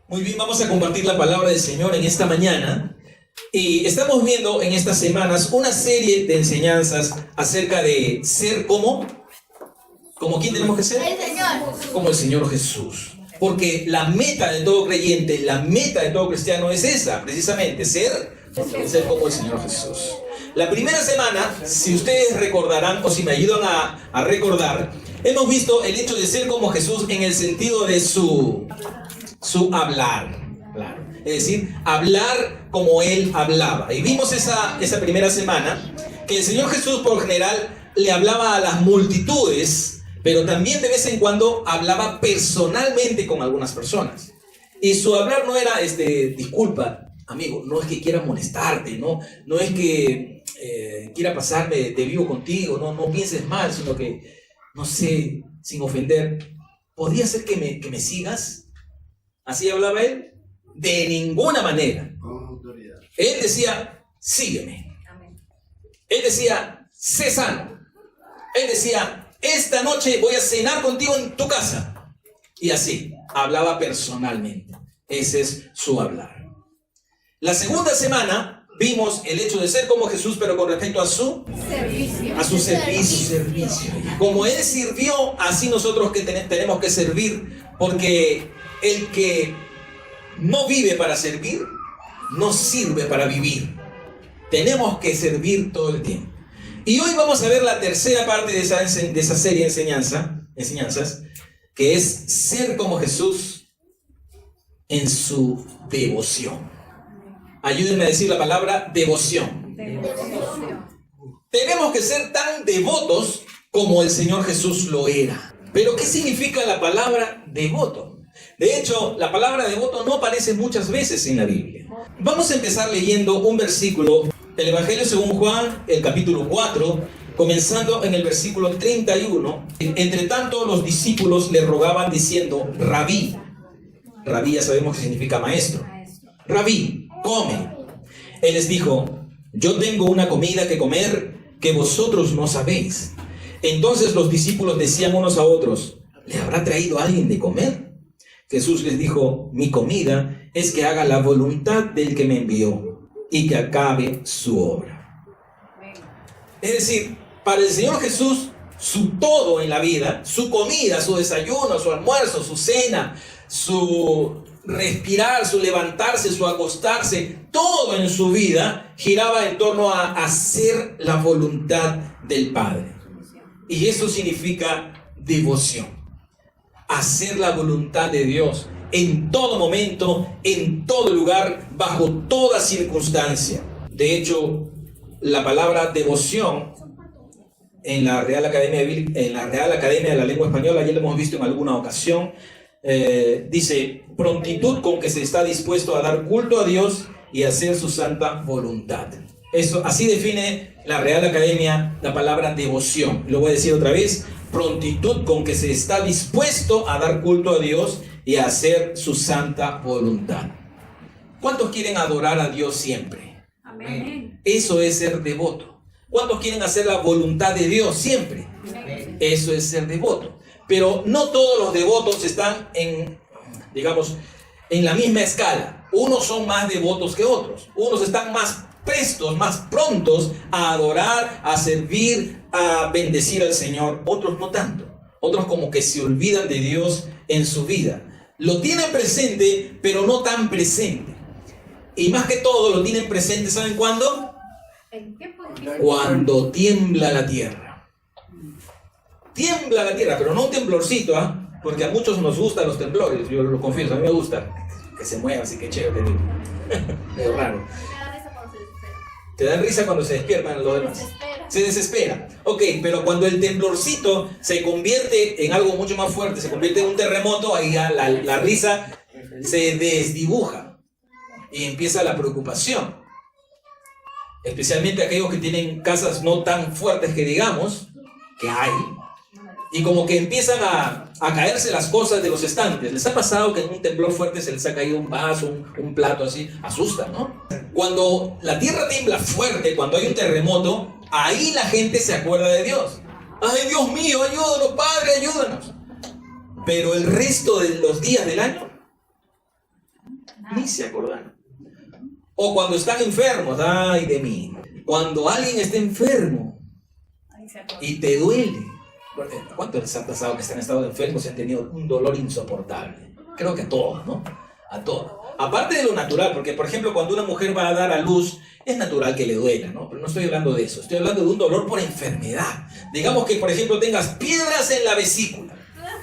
Muy bien, vamos a compartir la palabra del Señor en esta mañana. Y estamos viendo en estas semanas una serie de enseñanzas acerca de ser como ¿quién tenemos que ser? El Señor. Como el Señor Jesús. Porque la meta de todo creyente, la meta de todo cristiano es esa, precisamente, ser como el Señor Jesús. La primera semana, si ustedes recordarán o si me ayudan a recordar, hemos visto el hecho de ser como Jesús en el sentido de su hablar. Claro. Es decir, hablar como Él hablaba. Y vimos esa primera semana que el Señor Jesús por general le hablaba a las multitudes, pero también de vez en cuando hablaba personalmente con algunas personas. Y su hablar no era, disculpa, amigo, no es que quiera molestarte, no es que quiera pasarme de vivo contigo, no pienses mal, sino que, no sé, sin ofender, ¿podría ser que me sigas? ¿Así hablaba Él? De ninguna manera. Él decía, sígueme. Él decía, sé sano. Él decía, esta noche voy a cenar contigo en tu casa. Y así, hablaba personalmente. Ese es su hablar. La segunda semana vimos el hecho de ser como Jesús, pero con respecto a su servicio. Como Él sirvió, así nosotros que tenemos que servir, porque el que no vive para servir, no sirve para vivir. Tenemos que servir todo el tiempo. Y hoy vamos a ver la tercera parte de esa serie de enseñanzas, que es ser como Jesús en su devoción. Ayúdenme a decir la palabra devoción. Tenemos que ser tan devotos como el Señor Jesús lo era. Pero ¿qué significa la palabra devoto? De hecho, la palabra devoto no aparece muchas veces en la Biblia. Vamos a empezar leyendo un versículo del Evangelio según Juan, el capítulo 4, comenzando en el versículo 31. Entre tanto, los discípulos le rogaban diciendo, Rabí. Rabí ya sabemos que significa maestro. Rabí, come. Él les dijo, yo tengo una comida que comer que vosotros no sabéis. Entonces los discípulos decían unos a otros, ¿le habrá traído alguien de comer? Jesús les dijo, mi comida es que haga la voluntad del que me envió y que acabe su obra. Es decir, para el Señor Jesús, su todo en la vida, su comida, su desayuno, su almuerzo, su cena, su respirar, su levantarse, su acostarse, todo en su vida giraba en torno a hacer la voluntad del Padre. Y eso significa devoción. Hacer la voluntad de Dios en todo momento, en todo lugar, bajo toda circunstancia. De hecho, la palabra devoción en la Real Academia de la Lengua Española, ya lo hemos visto en alguna ocasión, dice prontitud con que se está dispuesto a dar culto a Dios y hacer su santa voluntad. Eso, así define la Real Academia la palabra devoción. Lo voy a decir otra vez. Prontitud con que se está dispuesto a dar culto a Dios y a hacer su santa voluntad. ¿Cuántos quieren adorar a Dios siempre? Amén. Eso es ser devoto. ¿Cuántos quieren hacer la voluntad de Dios siempre? Amén. Eso es ser devoto. Pero no todos los devotos están en la misma escala. Unos son más devotos que otros. Unos están más prestos, más prontos a adorar, a servir, a bendecir al Señor. Otros no tanto. Otros como que se olvidan de Dios en su vida. Lo tienen presente, pero no tan presente. Y más que todo lo tienen presente, ¿saben cuándo? ¿En qué posición? Cuando tiembla la tierra. Tiembla la tierra, pero no un temblorcito, porque a muchos nos gustan los temblores. Yo lo confieso, a mí me gusta que se mueva, así que chévere. Medio raro. Te dan risa cuando se despiertan los demás. Se desespera. Ok, pero cuando el temblorcito se convierte en algo mucho más fuerte, se convierte en un terremoto, ahí ya la risa se desdibuja y empieza la preocupación. Especialmente aquellos que tienen casas no tan fuertes que digamos, que hay, y como que empiezan a caerse las cosas de los estantes. ¿Les ha pasado que en un temblor fuerte se les ha caído un vaso, un plato así? Asusta, ¿no? Cuando la tierra tiembla fuerte, cuando hay un terremoto, ahí la gente se acuerda de Dios. ¡Ay, Dios mío, ayúdanos, Padre, ayúdanos! Pero el resto de los días del año, Ni se acordaron. O cuando están enfermos, ay de mí. Cuando alguien está enfermo y te duele. ¿Cuántos les ha pasado que están en estado enfermos y han tenido un dolor insoportable? Creo que a todos, ¿no? A todos. Aparte de lo natural, porque por ejemplo cuando una mujer va a dar a luz, es natural que le duela, ¿no? Pero no estoy hablando de eso, estoy hablando de un dolor por enfermedad. Digamos que por ejemplo tengas piedras en la vesícula,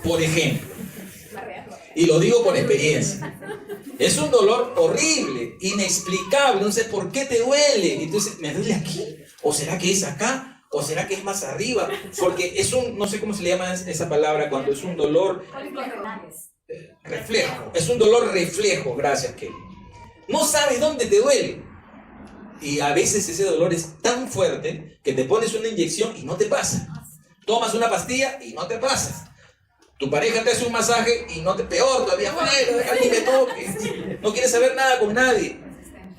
por ejemplo. Y lo digo por experiencia. Es un dolor horrible, inexplicable, no sé por qué te duele. Entonces, ¿me duele aquí? ¿O será que es acá? ¿O será que es más arriba? Porque es un, no sé cómo se le llama esa palabra, cuando es un dolor reflejo. Es un dolor reflejo, gracias, Kelly. No sabes dónde te duele. Y a veces ese dolor es tan fuerte que te pones una inyección y no te pasa. Tomas una pastilla y no te pasa. Tu pareja te hace un masaje y no te, peor todavía, bueno, deja que me toque. No quieres saber nada con nadie.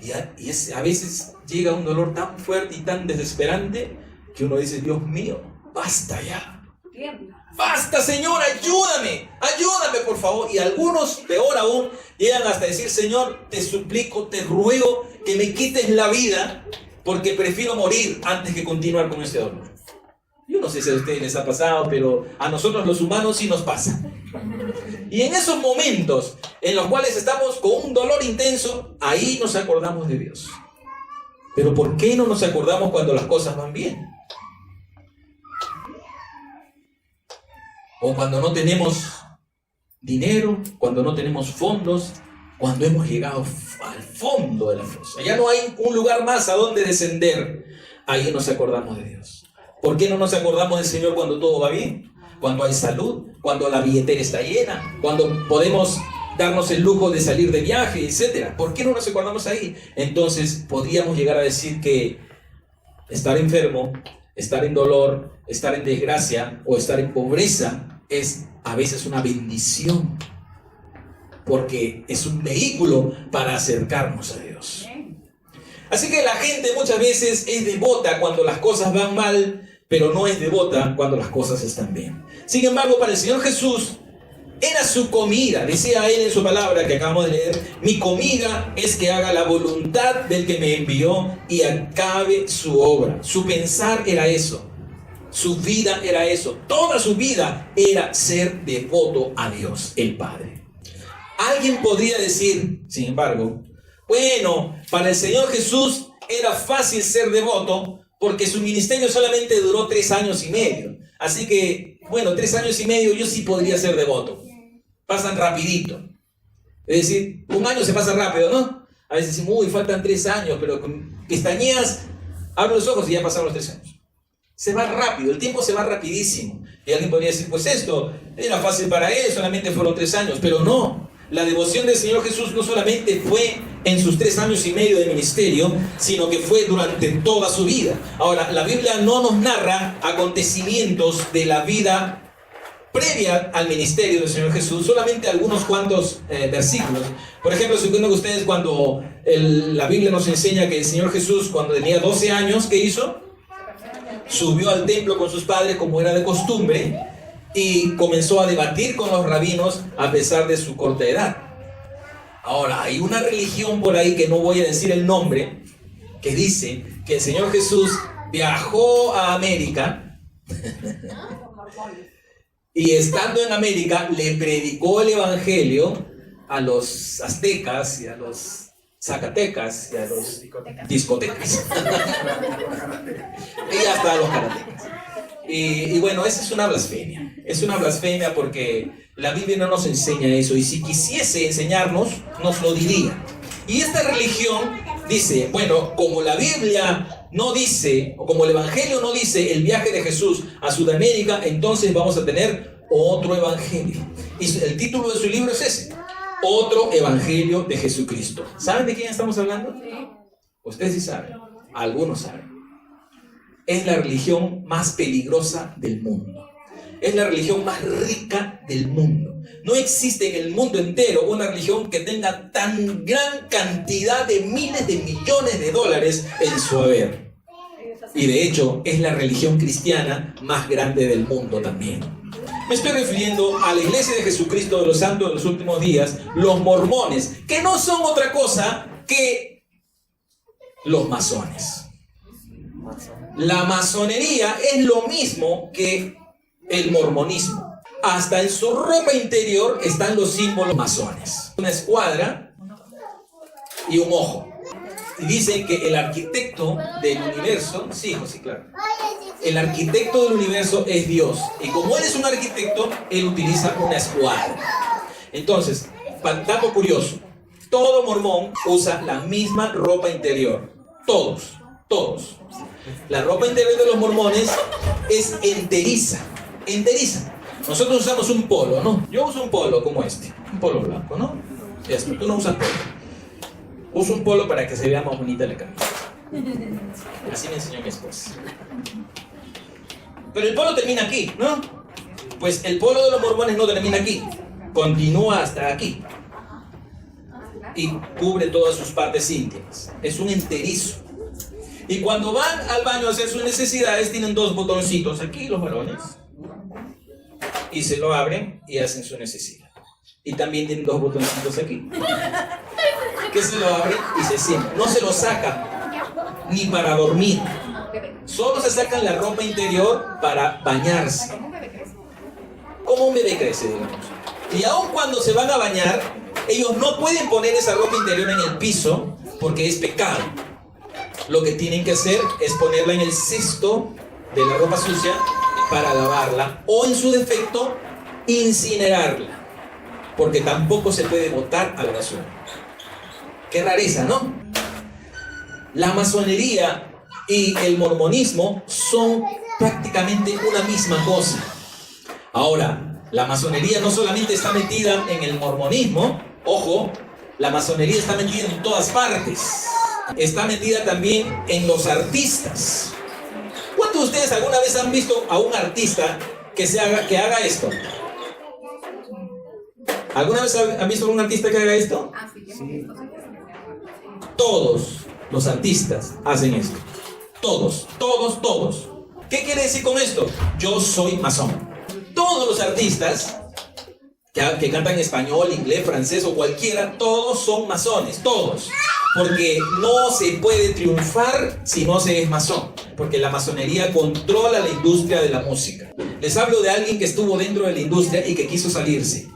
Y a veces llega un dolor tan fuerte y tan desesperante que uno dice, Dios mío, basta ya. Basta, Señor, ayúdame, ayúdame por favor. Y algunos, peor aún, llegan hasta decir, Señor, te suplico, te ruego que me quites la vida porque prefiero morir antes que continuar con este dolor. Yo no sé si a ustedes les ha pasado, pero a nosotros los humanos sí nos pasa. Y en esos momentos en los cuales estamos con un dolor intenso, ahí nos acordamos de Dios. Pero ¿por qué no nos acordamos cuando las cosas van bien? O cuando no tenemos dinero, cuando no tenemos fondos, cuando hemos llegado al fondo de la fosa. Ya no hay un lugar más a donde descender. Ahí nos acordamos de Dios. ¿Por qué no nos acordamos del Señor cuando todo va bien? Cuando hay salud, cuando la billetera está llena, cuando podemos darnos el lujo de salir de viaje, etc. ¿Por qué no nos acordamos ahí? Entonces podríamos llegar a decir que estar enfermo, estar en dolor, estar en desgracia o estar en pobreza es a veces una bendición, porque es un vehículo para acercarnos a Dios. Así que la gente muchas veces es devota cuando las cosas van mal, pero no es devota cuando las cosas están bien. Sin embargo, para el Señor Jesús era su comida. Decía él en su palabra que acabamos de leer, mi comida es que haga la voluntad del que me envió y acabe su obra. Su pensar era eso. Su vida era eso. Toda su vida era ser devoto a Dios, el Padre. Alguien podría decir, sin embargo, bueno, para el Señor Jesús era fácil ser devoto porque su ministerio solamente duró 3 años y medio. Así que, bueno, 3 años y medio yo sí podría ser devoto. Pasan rapidito. Es decir, 1 año se pasa rápido, ¿no? A veces decimos, uy, faltan 3 años, pero con pestañeas, abro los ojos y ya pasaron los 3 años. Se va rápido, el tiempo se va rapidísimo. Y alguien podría decir, pues esto era fácil para él, solamente fueron 3 años. Pero no, la devoción del Señor Jesús no solamente fue en sus 3 años y medio de ministerio, sino que fue durante toda su vida. Ahora, la Biblia no nos narra acontecimientos de la vida previa al ministerio del Señor Jesús, solamente algunos cuantos versículos. Por ejemplo, supongo que ustedes cuando la Biblia nos enseña que el Señor Jesús, cuando tenía 12 años, ¿qué hizo? Subió al templo con sus padres como era de costumbre y comenzó a debatir con los rabinos a pesar de su corta edad. Ahora, hay una religión por ahí que no voy a decir el nombre, que dice que el Señor Jesús viajó a América y estando en América le predicó el evangelio a los aztecas y a los zacatecas y a los discotecas y hasta a los karatecas. Y bueno, esa es una blasfemia. Es una blasfemia porque la Biblia no nos enseña eso. Y si quisiese enseñarnos, nos lo diría. Y esta religión dice, bueno, como la Biblia no dice, o como el Evangelio no dice el viaje de Jesús a Sudamérica, entonces vamos a tener otro Evangelio. Y el título de su libro es ese, Otro Evangelio de Jesucristo. ¿Saben de quién estamos hablando? Ustedes sí saben. Algunos saben. Es la religión más peligrosa del mundo. Es la religión más rica del mundo. No existe en el mundo entero una religión que tenga tan gran cantidad de miles de millones de dólares en su haber. Y de hecho, es la religión cristiana más grande del mundo también. Me estoy refiriendo a la Iglesia de Jesucristo de los Santos de los Últimos Días, los mormones, que no son otra cosa que los masones. La masonería es lo mismo que el mormonismo. Hasta en su ropa interior están los símbolos masones. Una escuadra y un ojo. Y dicen que el arquitecto del universo, sí, claro. El arquitecto del universo es Dios. Y como él es un arquitecto, él utiliza una escuadra. Entonces, dato curioso. Todo mormón usa la misma ropa interior. Todos. La ropa interior de los mormones es enteriza. Nosotros usamos un polo, ¿no? Yo uso un polo como este. Un polo blanco, ¿no? Esto, tú no usas polo. Uso un polo para que se vea más bonita la camisa. Así me enseñó mi esposa. Pero el polo termina aquí, ¿no? Pues el polo de los mormones no termina aquí. Continúa hasta aquí. Y cubre todas sus partes íntimas. Es un enterizo. Y cuando van al baño a hacer sus necesidades, tienen dos botoncitos aquí, los varones. Y se lo abren y hacen su necesidad. Y también tienen dos botoncitos aquí. Que se lo abren y se sientan. No se lo sacan ni para dormir. Solo se sacan la ropa interior para bañarse. Como un bebé crece, digamos. Y aun cuando se van a bañar, ellos no pueden poner esa ropa interior en el piso porque es pecado. Lo que tienen que hacer es ponerla en el cesto de la ropa sucia para lavarla o, en su defecto, incinerarla. Porque tampoco se puede botar a la basura. Qué rareza, ¿no? La masonería y el mormonismo son prácticamente una misma cosa. Ahora, la masonería no solamente está metida en el mormonismo, ojo, la masonería está metida en todas partes. Está metida también en los artistas. ¿Cuántos de ustedes alguna vez han visto a un artista que haga esto? ¿Alguna vez han visto a un artista que haga esto? Sí. Todos los artistas hacen esto. Todos. ¿Qué quiere decir con esto? Yo soy masón. Todos los artistas que cantan español, inglés, francés o cualquiera, todos son masones, todos. Porque no se puede triunfar si no se es masón. Porque la masonería controla la industria de la música. Les hablo de alguien que estuvo dentro de la industria y que quiso salirse.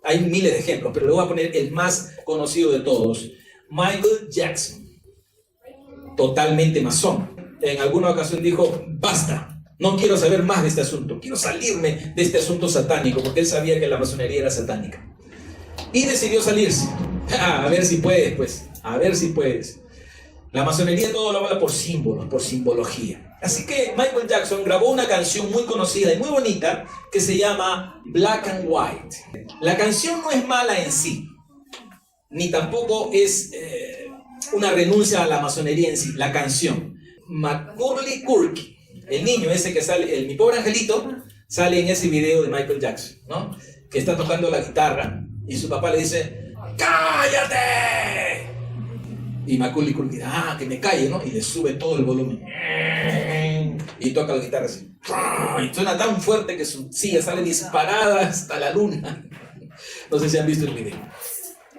Hay miles de ejemplos, pero le voy a poner el más conocido de todos. Michael Jackson. Totalmente masón. En alguna ocasión dijo, basta, no quiero saber más de este asunto. Quiero salirme de este asunto satánico, porque él sabía que la masonería era satánica. Y decidió salirse. A ver si puedes, pues. A ver si puedes. La masonería todo lo habla por símbolos, por simbología. Así que Michael Jackson grabó una canción muy conocida y muy bonita que se llama Black and White. La canción no es mala en sí, ni tampoco es una renuncia a la masonería en sí. La canción, Macaulay Culkin, el niño ese que sale, Mi Pobre Angelito, sale en ese video de Michael Jackson, ¿no? Que está tocando la guitarra y su papá le dice, ¡cállate! Y Macaulay Culkin, que me calle, ¿no? Y le sube todo el volumen. Y toca la guitarra así. Y suena tan fuerte que su silla sale disparada hasta la luna. No sé si han visto el video.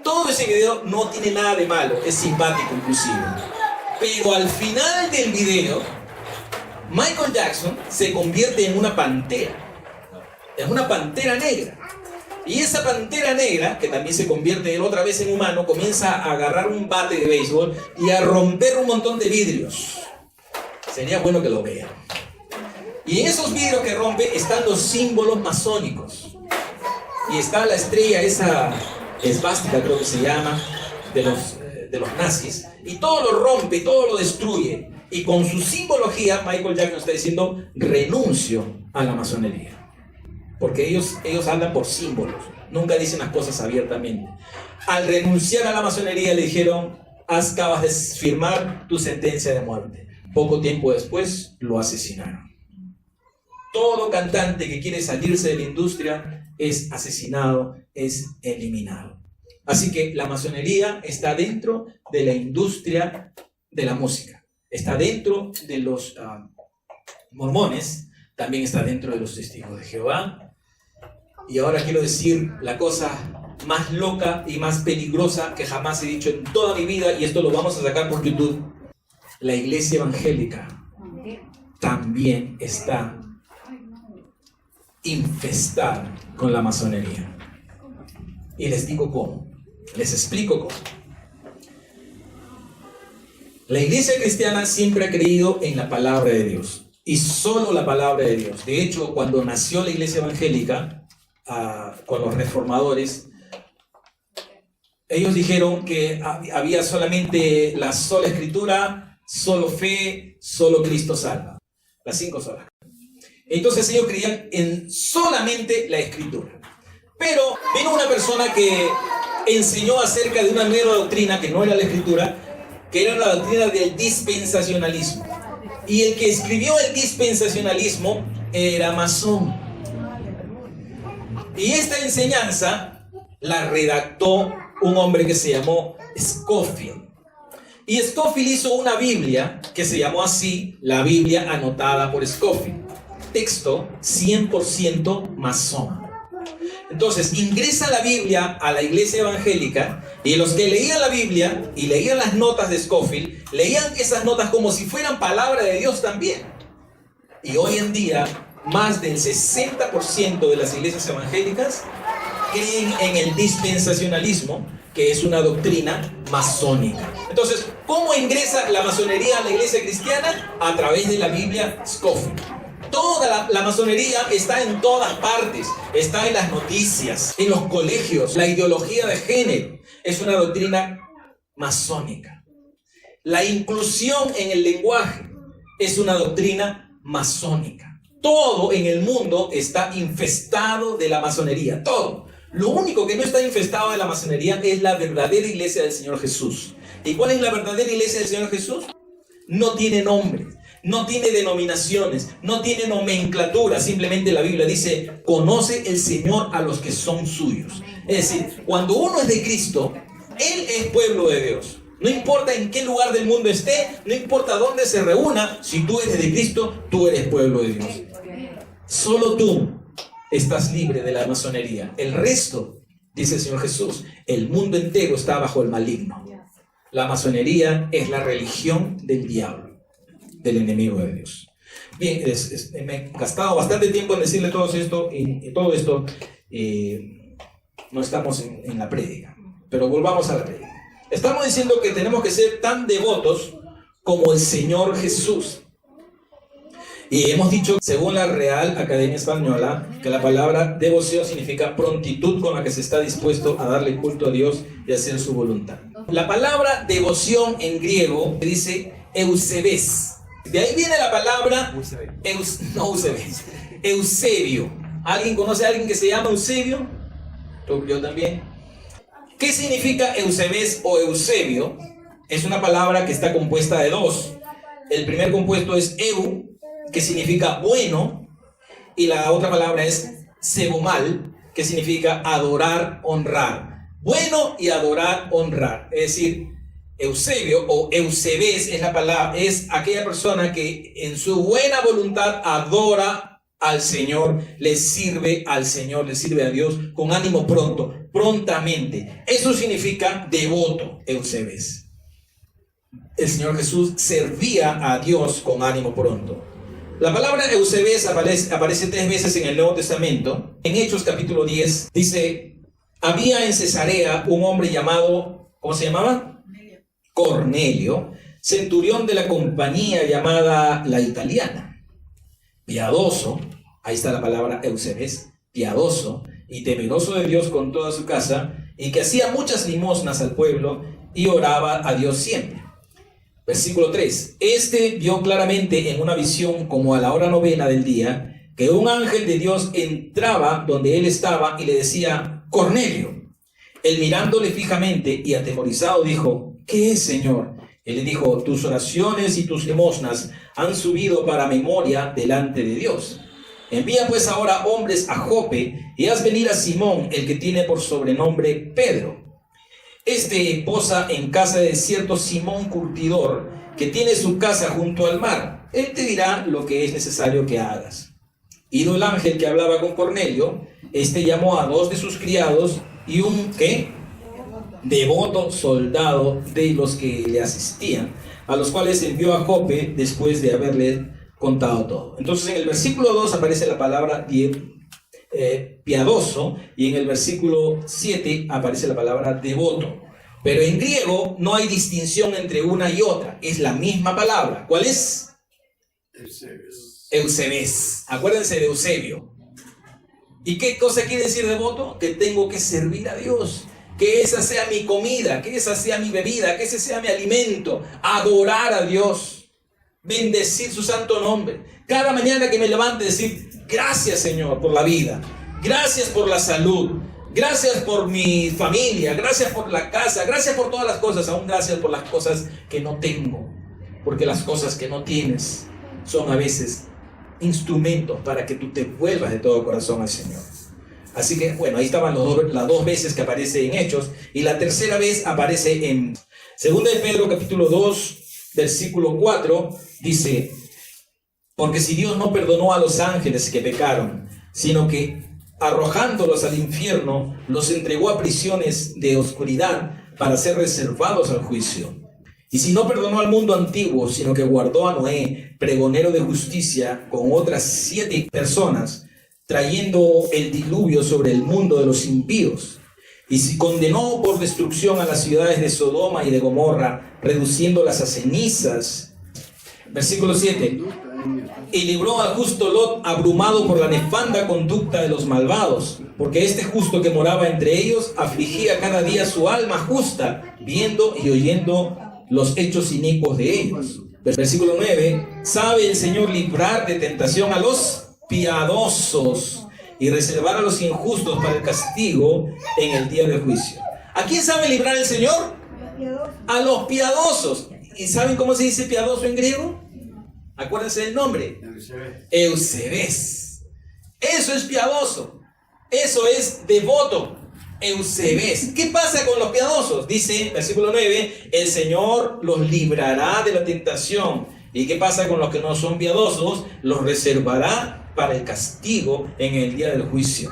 Todo ese video no tiene nada de malo, es simpático inclusive. Pero al final del video, Michael Jackson se convierte en una pantera. En una pantera negra. Y esa pantera negra, que también se convierte otra vez en humano, comienza a agarrar un bate de béisbol y a romper un montón de vidrios. Sería bueno que lo vean. Y en esos vidrios que rompe están los símbolos masónicos. Y está la estrella esa esvástica, creo que se llama, de los nazis. Y todo lo rompe, todo lo destruye. Y con su simbología, Michael Jackson está diciendo, renuncio a la masonería. Porque ellos hablan por símbolos, nunca dicen las cosas abiertamente. Al renunciar a la masonería le dijeron, acabas de firmar tu sentencia de muerte. Poco tiempo después lo asesinaron. Todo cantante que quiere salirse de la industria es asesinado, es eliminado. Así que la masonería está dentro de la industria de la música. Está dentro de los mormones, también está dentro de los testigos de Jehová. Y ahora quiero decir la cosa más loca y más peligrosa que jamás he dicho en toda mi vida, y esto lo vamos a sacar por YouTube. La iglesia evangélica también está infestada con la masonería. Y les digo cómo. Les explico cómo. La iglesia cristiana siempre ha creído en la palabra de Dios. Y solo la palabra de Dios. De hecho, cuando nació la iglesia evangélica, con los reformadores, ellos dijeron que había solamente la sola escritura, solo fe, solo Cristo salva. Las 5 solas. Entonces ellos creían en solamente la escritura. Pero vino una persona que enseñó acerca de una nueva doctrina que no era la escritura, que era la doctrina del dispensacionalismo. Y el que escribió el dispensacionalismo era masón. Y esta enseñanza la redactó un hombre que se llamó Scofield. Y Scofield hizo una Biblia que se llamó así, la Biblia anotada por Scofield. Texto 100% masón. Entonces ingresa la Biblia a la iglesia evangélica, y los que leían la Biblia y leían las notas de Scofield, leían esas notas como si fueran palabra de Dios también. Y hoy en día, más del 60% de las iglesias evangélicas creen en el dispensacionalismo, que es una doctrina masónica. Entonces, ¿cómo ingresa la masonería a la iglesia cristiana? A través de la Biblia Scofield. Toda la masonería está en todas partes, está en las noticias, en los colegios. La ideología de género es una doctrina masónica. La inclusión en el lenguaje es una doctrina masónica. Todo en el mundo está infestado de la masonería, todo. Lo único que no está infestado de la masonería es la verdadera iglesia del Señor Jesús. ¿Y cuál es la verdadera iglesia del Señor Jesús? No tiene nombre. No tiene denominaciones, no tiene nomenclatura, simplemente la Biblia dice, conoce el Señor a los que son suyos. Es decir, cuando uno es de Cristo, Él es pueblo de Dios. No importa en qué lugar del mundo esté, no importa dónde se reúna, si tú eres de Cristo, tú eres pueblo de Dios. Solo tú estás libre de la masonería. El resto, dice el Señor Jesús, el mundo entero está bajo el maligno. La masonería es la religión del diablo, del enemigo de Dios. Bien, me he gastado bastante tiempo en decirle todo esto, y todo esto no estamos en la prédica, pero volvamos a la prédica. Estamos diciendo que tenemos que ser tan devotos como el Señor Jesús. Y hemos dicho, según la Real Academia Española, que la palabra devoción significa prontitud con la que se está dispuesto a darle culto a Dios y hacer su voluntad. La palabra devoción en griego dice eusebes. De ahí viene la palabra Eusebio. ¿Alguien conoce a alguien que se llama Eusebio? Yo también. ¿Qué significa eusebes o Eusebio? Es una palabra que está compuesta de dos. El primer compuesto es eu, que significa bueno, y la otra palabra es sebomal, que significa adorar, honrar. Bueno y adorar, honrar. Es decir, Eusebio o Eusebes es la palabra, es aquella persona que en su buena voluntad adora al Señor, le sirve al Señor, le sirve a Dios con ánimo pronto, prontamente. Eso significa devoto, Eusebes. El Señor Jesús servía a Dios con ánimo pronto. La palabra Eusebes aparece 3 veces en el Nuevo Testamento. En Hechos capítulo 10 dice, había en Cesarea un hombre llamado, ¿cómo se llamaba? Cornelio, centurión de la compañía llamada la Italiana, piadoso, ahí está la palabra Eusebes, piadoso y temeroso de Dios con toda su casa, y que hacía muchas limosnas al pueblo y oraba a Dios siempre. Versículo 3. Este vio claramente en una visión como a la hora 9 del día, que un ángel de Dios entraba donde él estaba y le decía, Cornelio. Él mirándole fijamente y atemorizado dijo, ¿qué es, Señor? Él le dijo, tus oraciones y tus limosnas han subido para memoria delante de Dios. Envía pues ahora hombres a Jope y haz venir a Simón, el que tiene por sobrenombre Pedro. Este posa en casa de cierto Simón curtidor, que tiene su casa junto al mar. Él te dirá lo que es necesario que hagas. Ido el ángel que hablaba con Cornelio, Este llamó a 2 de sus criados y un ¿qué? Devoto soldado de los que le asistían, a los cuales envió a Jope después de haberle contado todo. Entonces en el versículo 2 aparece la palabra piadoso, y en el versículo 7 aparece la palabra devoto. Pero en griego no hay distinción entre una y otra, es la misma palabra. ¿Cuál es? Eusebes. Acuérdense de Eusebio. ¿Y qué cosa quiere decir devoto? Que tengo que servir a Dios, que esa sea mi comida, que esa sea mi bebida, que ese sea mi alimento, adorar a Dios, bendecir su santo nombre. Cada mañana que me levante decir, gracias Señor por la vida, gracias por la salud, gracias por mi familia, gracias por la casa, gracias por todas las cosas, aún gracias por las cosas que no tengo, porque las cosas que no tienes son a veces instrumentos para que tú te vuelvas de todo corazón al Señor. Así que bueno, ahí estaban las 2 veces que aparece en Hechos, y la tercera vez aparece en 2 de Pedro capítulo 2 versículo 4, dice: porque si Dios no perdonó a los ángeles que pecaron, sino que arrojándolos al infierno, los entregó a prisiones de oscuridad para ser reservados al juicio. Y si no perdonó al mundo antiguo, sino que guardó a Noé, pregonero de justicia, con otras 7 personas, trayendo el diluvio sobre el mundo de los impíos. Y si condenó por destrucción a las ciudades de Sodoma y de Gomorra, reduciéndolas a cenizas. Versículo 7. Y libró al justo Lot, abrumado por la nefanda conducta de los malvados, porque este justo que moraba entre ellos afligía cada día su alma justa, viendo y oyendo los hechos inicuos de ellos. Versículo 9. Sabe el Señor librar de tentación a los piadosos y reservar a los injustos para el castigo en el día del juicio. ¿A quién sabe librar el Señor? A los piadosos. ¿Y saben cómo se dice piadoso en griego? Acuérdense del nombre. Eusebes. Eso es piadoso. Eso es devoto. Eusebes. ¿Qué pasa con los piadosos? Dice, versículo 9, el Señor los librará de la tentación. ¿Y qué pasa con los que no son piadosos? Los reservará para el castigo en el día del juicio.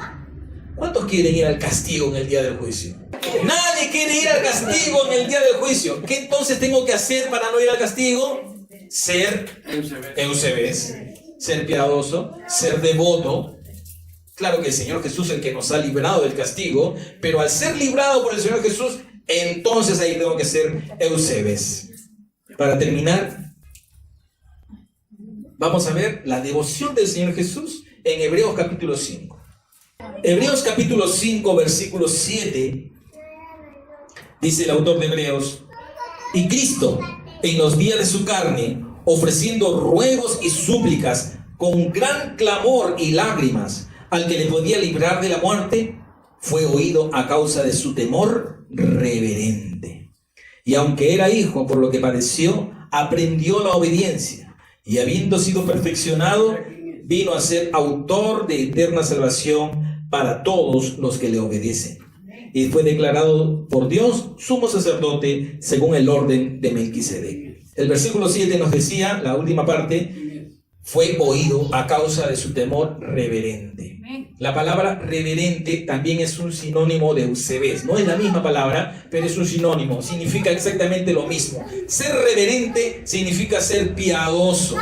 ¿Cuántos quieren ir al castigo en el día del juicio? Nadie quiere ir al castigo en el día del juicio. ¿Qué entonces tengo que hacer para no ir al castigo? Ser Eusebes, ser piadoso, ser devoto. Claro que el Señor Jesús es el que nos ha librado del castigo, pero al ser librado por el Señor Jesús, entonces ahí tengo que ser Eusebes. Para terminar, vamos a ver la devoción del Señor Jesús en Hebreos capítulo 5. Hebreos capítulo 5, versículo 7, dice el autor de Hebreos: y Cristo, en los días de su carne, ofreciendo ruegos y súplicas con gran clamor y lágrimas al que le podía librar de la muerte, fue oído a causa de su temor reverente. Y aunque era hijo, por lo que padeció, aprendió la obediencia, y habiendo sido perfeccionado, vino a ser autor de eterna salvación para todos los que le obedecen. Y fue declarado por Dios sumo sacerdote según el orden de Melquisedec. El versículo 7 nos decía, la última parte, fue oído a causa de su temor reverente. La palabra reverente también es un sinónimo de Eusebes. No es la misma palabra, pero es un sinónimo. Significa exactamente lo mismo. Ser reverente significa ser piadoso.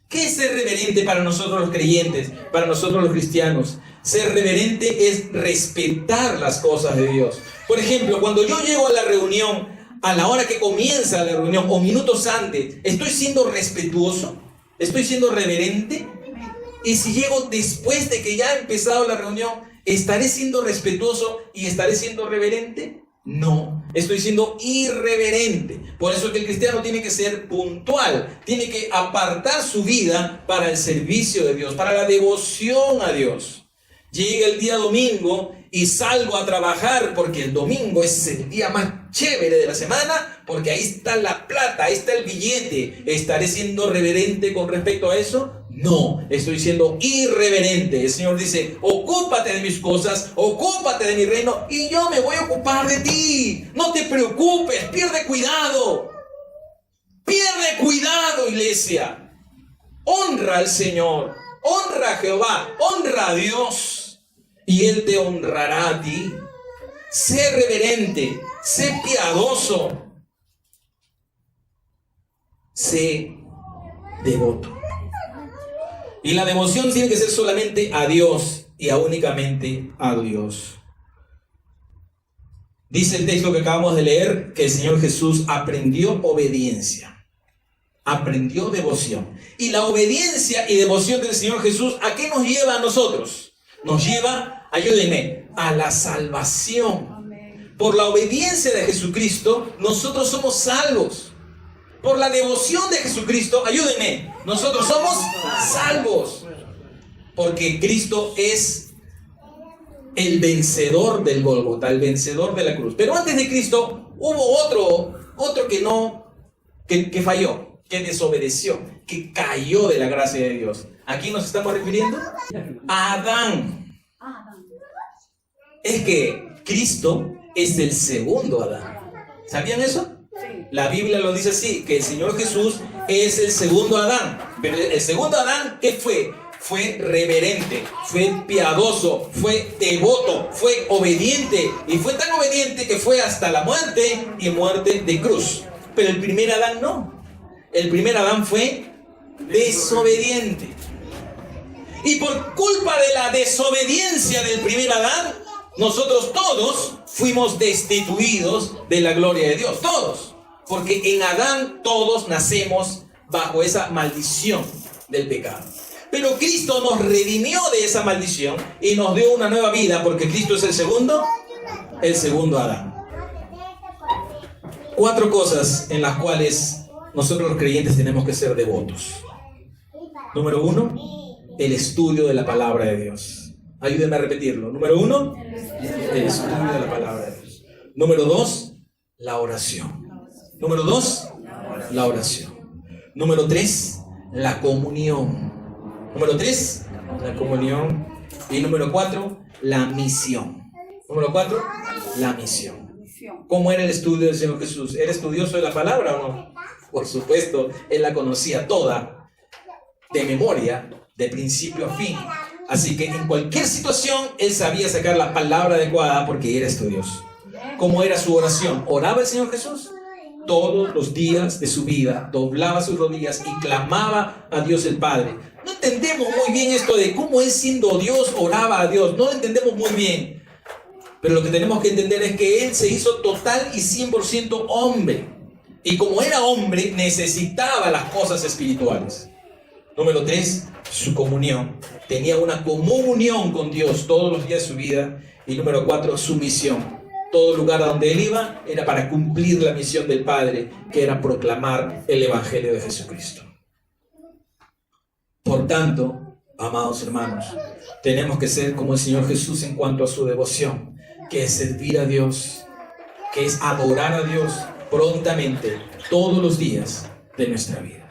¿Qué es ser reverente para nosotros los creyentes, para nosotros los cristianos? Ser reverente es respetar las cosas de Dios. Por ejemplo, cuando yo llego a la reunión, a la hora que comienza la reunión o minutos antes, ¿estoy siendo respetuoso? ¿Estoy siendo reverente? Y si llego después de que ya ha empezado la reunión, ¿estaré siendo respetuoso y estaré siendo reverente? No, estoy siendo irreverente. Por eso es que el cristiano tiene que ser puntual, tiene que apartar su vida para el servicio de Dios, para la devoción a Dios. Llega el día domingo y salgo a trabajar porque el domingo es el día más chévere de la semana, porque ahí está la plata, ahí está el billete. ¿Estaré siendo reverente con respecto a eso? No, estoy siendo irreverente. El Señor dice, ocúpate de mis cosas, ocúpate de mi reino y yo me voy a ocupar de ti. No te preocupes, pierde cuidado. Pierde cuidado, iglesia. Honra al Señor, honra a Jehová, honra a Dios. y Él te honrará a ti. Sé reverente, sé piadoso, sé devoto. Y la devoción tiene que ser solamente a Dios y a únicamente a Dios. Dice el texto que acabamos de leer que el Señor Jesús aprendió obediencia, aprendió devoción. Y la obediencia y devoción del Señor Jesús, ¿a qué nos lleva a nosotros? Nos lleva, ayúdenme, a la salvación. Por la obediencia de Jesucristo, nosotros somos salvos. Por la devoción de Jesucristo, ayúdenme, nosotros somos salvos. Porque Cristo es el vencedor del Gólgota, el vencedor de la cruz. Pero antes de Cristo hubo otro que falló, que desobedeció, que cayó de la gracia de Dios. ¿A quién nos estamos refiriendo? A Adán. Es que Cristo es el segundo Adán. ¿Sabían eso? La Biblia lo dice así, que el Señor Jesús es el segundo Adán. Pero el segundo Adán, ¿qué fue? Fue reverente, fue piadoso, fue devoto, fue obediente. Y fue tan obediente que fue hasta la muerte y muerte de cruz. Pero el primer Adán no. El primer Adán fue desobediente. Y por culpa de la desobediencia del primer Adán, nosotros todos fuimos destituidos de la gloria de Dios. Todos. Porque en Adán todos nacemos bajo esa maldición del pecado. Pero Cristo nos redimió de esa maldición y nos dio una nueva vida, porque Cristo es el segundo Adán. 4 cosas en las cuales nosotros los creyentes tenemos que ser devotos. Número 1, el estudio de la palabra de Dios. Ayúdenme a repetirlo. Número 1, el estudio de la palabra de Dios. Número 2, la oración. Número 2, la oración. Número 3, la comunión. Número 3, la comunión. Y número 4, la misión. Número 4, la misión. ¿Cómo era el estudio del Señor Jesús? ¿Era estudioso de la palabra o no? Por supuesto, Él la conocía toda, de memoria, de principio a fin. Así que en cualquier situación, Él sabía sacar la palabra adecuada porque era estudioso. ¿Cómo era su oración? ¿Oraba el Señor Jesús? Todos los días de su vida doblaba sus rodillas y clamaba a Dios el Padre. No entendemos muy bien esto de cómo Él, siendo Dios, oraba a Dios. No lo entendemos muy bien. Pero lo que tenemos que entender es que Él se hizo total y 100% hombre. Y como era hombre, necesitaba las cosas espirituales. Número 3, su comunión. Tenía una comunión con Dios todos los días de su vida. Y número 4, su misión. Todo lugar a donde Él iba era para cumplir la misión del Padre, que era proclamar el Evangelio de Jesucristo. Por tanto, amados hermanos, tenemos que ser como el Señor Jesús en cuanto a su devoción, que es servir a Dios, que es adorar a Dios prontamente todos los días de nuestra vida.